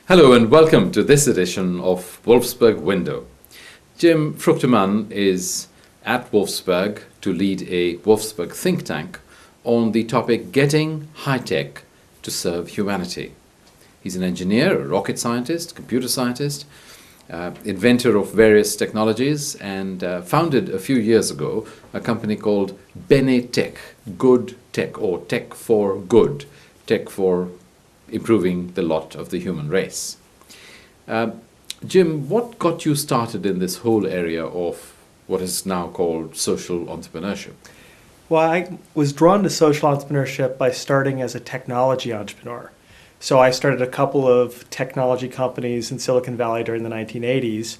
Hello and welcome to this edition of Wolfsburg Window. Jim Fruchterman is at Wolfsburg to lead a Wolfsburg think tank on the topic Getting High-Tech to Serve Humanity. He's an engineer, a rocket scientist, computer scientist, inventor of various technologies, and founded a few years ago a company called Bene Tech, Good Tech, or Tech for Good, Tech for improving the lot of the human race. Jim, what got you started in this whole area of what is now called social entrepreneurship? Well, I was drawn to social entrepreneurship by starting as a technology entrepreneur. So I started a couple of technology companies in Silicon Valley during the 1980s,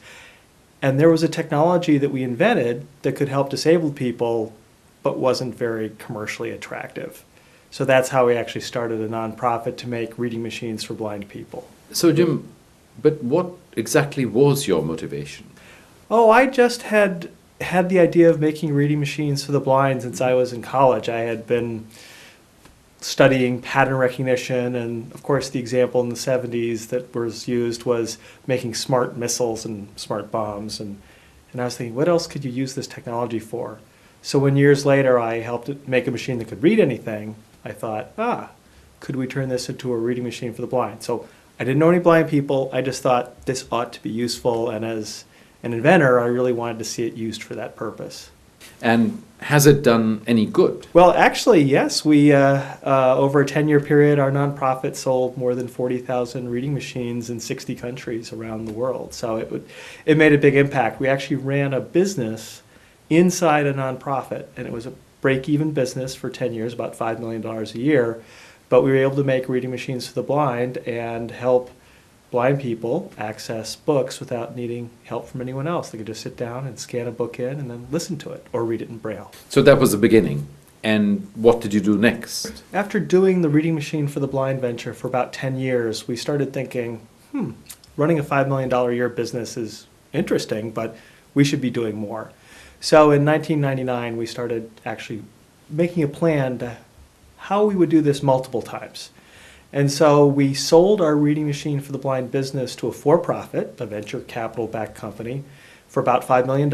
and there was a technology that we invented that could help disabled people but wasn't very commercially attractive. So that's how we actually started a nonprofit to make reading machines for blind people. So Jim, but what exactly was your motivation? Oh, I just had the idea of making reading machines for the blind since I was in college. I had been studying pattern recognition, and of course the example in the 70s that was used was making smart missiles and smart bombs. And I was thinking, what else could you use this technology for? So when years later I helped make a machine that could read anything, I thought, could we turn this into a reading machine for the blind? So I didn't know any blind people. I just thought this ought to be useful, and as an inventor, I really wanted to see it used for that purpose. And has it done any good? Well, actually, yes. We over a 10-year period, our nonprofit sold more than 40,000 reading machines in 60 countries around the world. So it made a big impact. We actually ran a business inside a nonprofit, and it was a break-even business for 10 years, about $5 million a year. But we were able to make reading machines for the blind and help blind people access books without needing help from anyone else. They could just sit down and scan a book in and then listen to it or read it in Braille. So that was the beginning. And what did you do next? After doing the reading machine for the blind venture for about 10 years, we started thinking, running a $5 million a year business is interesting, but we should be doing more. So in 1999, we started actually making a plan to how we would do this multiple times. And so we sold our reading machine for the blind business to a for-profit, a venture capital-backed company, for about $5 million,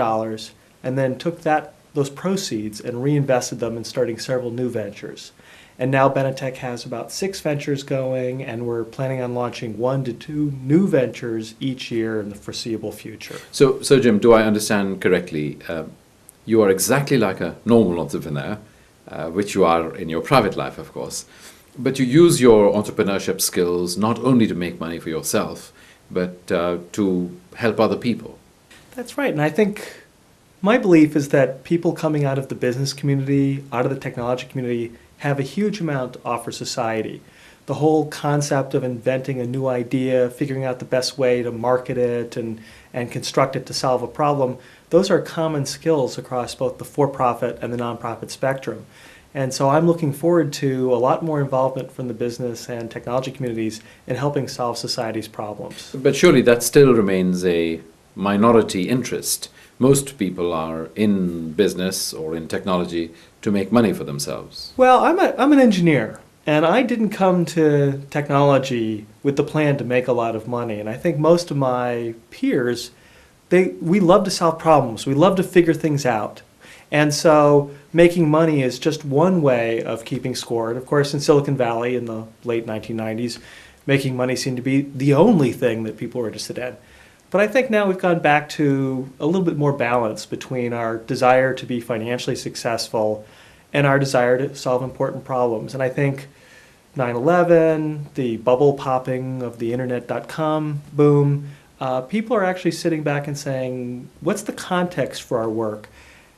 and then took those proceeds and reinvested them in starting several new ventures. And now Benetech has about 6 ventures going, and we're planning on launching 1 to 2 new ventures each year in the foreseeable future. So Jim, do I understand correctly? You are exactly like a normal entrepreneur, which you are in your private life, of course. But you use your entrepreneurship skills not only to make money for yourself, but to help other people. That's right. And I think my belief is that people coming out of the business community, out of the technology community, have a huge amount to offer society. The whole concept of inventing a new idea, figuring out the best way to market it and construct it to solve a problem, those are common skills across both the for-profit and the nonprofit spectrum. And so I'm looking forward to a lot more involvement from the business and technology communities in helping solve society's problems. But surely that still remains a minority interest. Most people are in business or in technology to make money for themselves. Well, I'm an engineer, and I didn't come to technology with the plan to make a lot of money. And I think most of my peers, we love to solve problems. We love to figure things out. And so making money is just one way of keeping score. And of course, in Silicon Valley in the late 1990s, making money seemed to be the only thing that people were interested in. But I think now we've gone back to a little bit more balance between our desire to be financially successful and our desire to solve important problems. And I think 9/11, the bubble popping of the internet.com boom, people are actually sitting back and saying, what's the context for our work?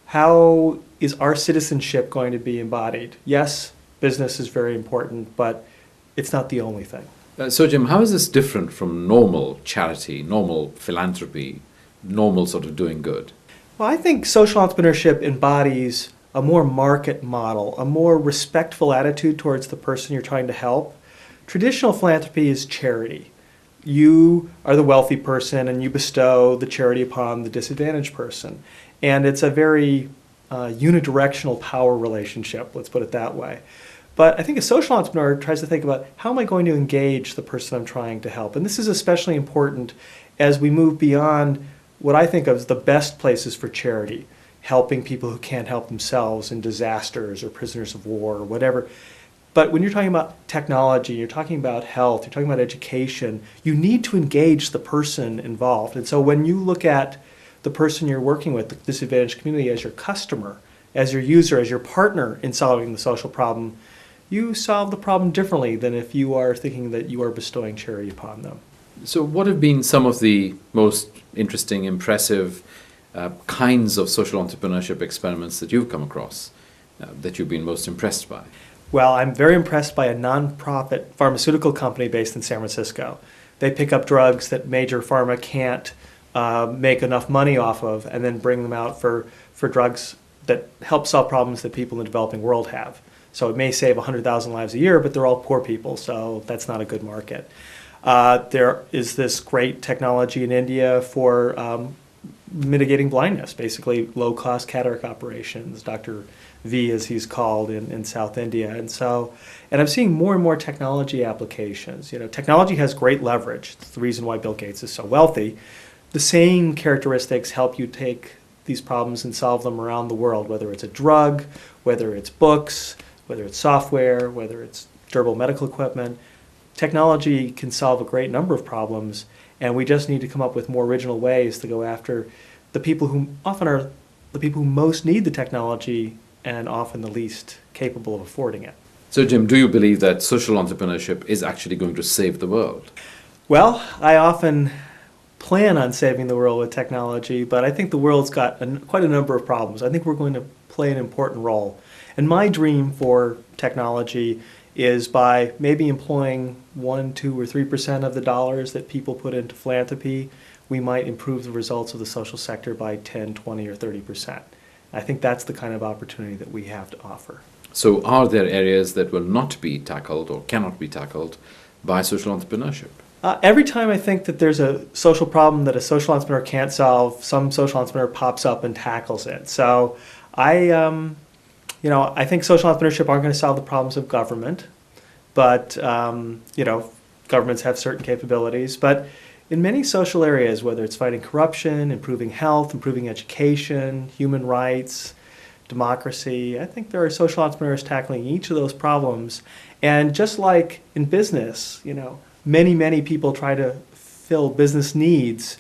How is our citizenship going to be embodied? Yes, business is very important, but it's not the only thing. So Jim, how is this different from normal charity, normal philanthropy, normal sort of doing good? Well, I think social entrepreneurship embodies a more market model, a more respectful attitude towards the person you're trying to help. Traditional philanthropy is charity. You are the wealthy person and you bestow the charity upon the disadvantaged person. And it's a very unidirectional power relationship, let's put it that way. But I think a social entrepreneur tries to think about how am I going to engage the person I'm trying to help? And this is especially important as we move beyond what I think of as the best places for charity, helping people who can't help themselves in disasters or prisoners of war or whatever. But when you're talking about technology, you're talking about health, you're talking about education, you need to engage the person involved. And so when you look at the person you're working with, the disadvantaged community, as your customer, as your user, as your partner in solving the social problem, you solve the problem differently than if you are thinking that you are bestowing charity upon them. So what have been some of the most interesting, impressive kinds of social entrepreneurship experiments that you've come across, that you've been most impressed by? Well, I'm very impressed by a nonprofit pharmaceutical company based in San Francisco. They pick up drugs that major pharma can't make enough money off of and then bring them out for drugs that help solve problems that people in the developing world have. So it may save 100,000 lives a year, but they're all poor people, so that's not a good market. There is this great technology in India for mitigating blindness, basically low-cost cataract operations, Dr. V as he's called in South India. And I'm seeing more and more technology applications. You know, technology has great leverage. It's the reason why Bill Gates is so wealthy. The same characteristics help you take these problems and solve them around the world, whether it's a drug, whether it's books, whether it's software, whether it's durable medical equipment. Technology can solve a great number of problems, and we just need to come up with more original ways to go after the people who often are the people who most need the technology and often the least capable of affording it. So Jim, do you believe that social entrepreneurship is actually going to save the world? Well, I often plan on saving the world with technology, but I think the world's got quite a number of problems. I think we're going to play an important role. And my dream for technology is by maybe employing 1, 2, or 3% of the dollars that people put into philanthropy, we might improve the results of the social sector by 10, 20, or 30%. I think that's the kind of opportunity that we have to offer. So are there areas that will not be tackled or cannot be tackled by social entrepreneurship? Every time I think that there's a social problem that a social entrepreneur can't solve, some social entrepreneur pops up and tackles it. So I think social entrepreneurship aren't going to solve the problems of government, but governments have certain capabilities. But in many social areas, whether it's fighting corruption, improving health, improving education, human rights, democracy, I think there are social entrepreneurs tackling each of those problems. And just like in business, many people try to fill business needs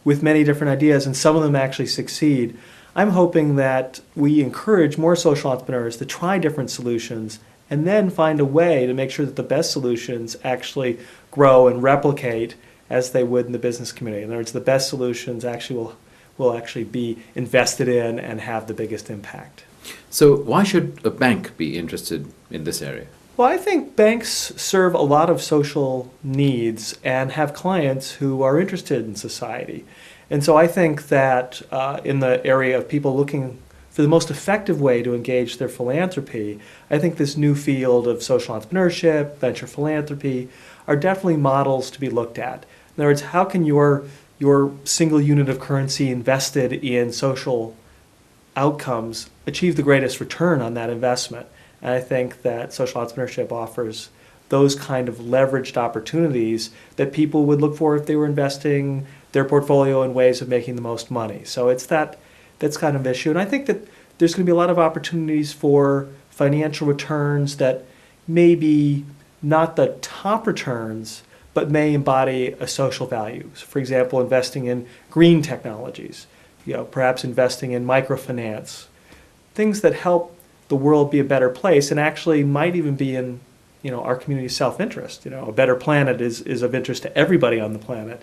with many different ideas, and some of them actually succeed. I'm hoping that we encourage more social entrepreneurs to try different solutions and then find a way to make sure that the best solutions actually grow and replicate as they would in the business community. In other words, the best solutions actually will actually be invested in and have the biggest impact. So why should a bank be interested in this area? Well, I think banks serve a lot of social needs and have clients who are interested in society. And so I think that in the area of people looking for the most effective way to engage their philanthropy, I think this new field of social entrepreneurship, venture philanthropy, are definitely models to be looked at. In other words, how can your single unit of currency invested in social outcomes achieve the greatest return on that investment? And I think that social entrepreneurship offers those kind of leveraged opportunities that people would look for if they were investing their portfolio in ways of making the most money. So it's that's kind of issue. And I think that there's going to be a lot of opportunities for financial returns that may be not the top returns, but may embody a social value. So for example, investing in green technologies, perhaps investing in microfinance, things that help the world be a better place and actually might even be in our community's self-interest. A better planet is of interest to everybody on the planet.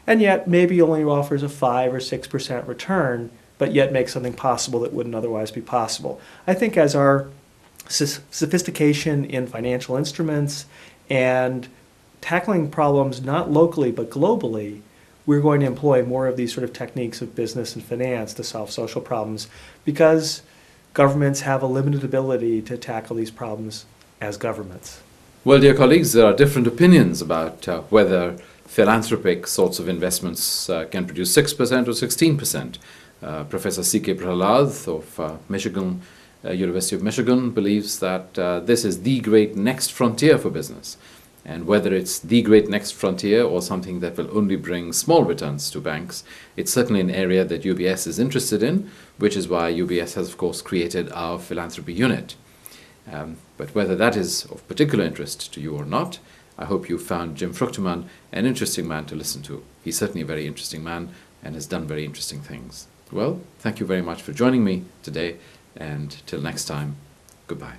And yet maybe only offers a 5 or 6% return, but yet makes something possible that wouldn't otherwise be possible. I think as our sophistication in financial instruments and tackling problems not locally but globally, we're going to employ more of these sort of techniques of business and finance to solve social problems because governments have a limited ability to tackle these problems as governments. Well, dear colleagues, there are different opinions about whether philanthropic sorts of investments can produce 6% or 16%. Professor C.K. Prahalad of Michigan University of Michigan believes that this is the great next frontier for business. And whether it's the great next frontier or something that will only bring small returns to banks, it's certainly an area that UBS is interested in, which is why UBS has, of course, created our philanthropy unit. But whether that is of particular interest to you or not, I hope you found Jim Fruchterman an interesting man to listen to. He's certainly a very interesting man and has done very interesting things. Well, thank you very much for joining me today, and till next time, goodbye.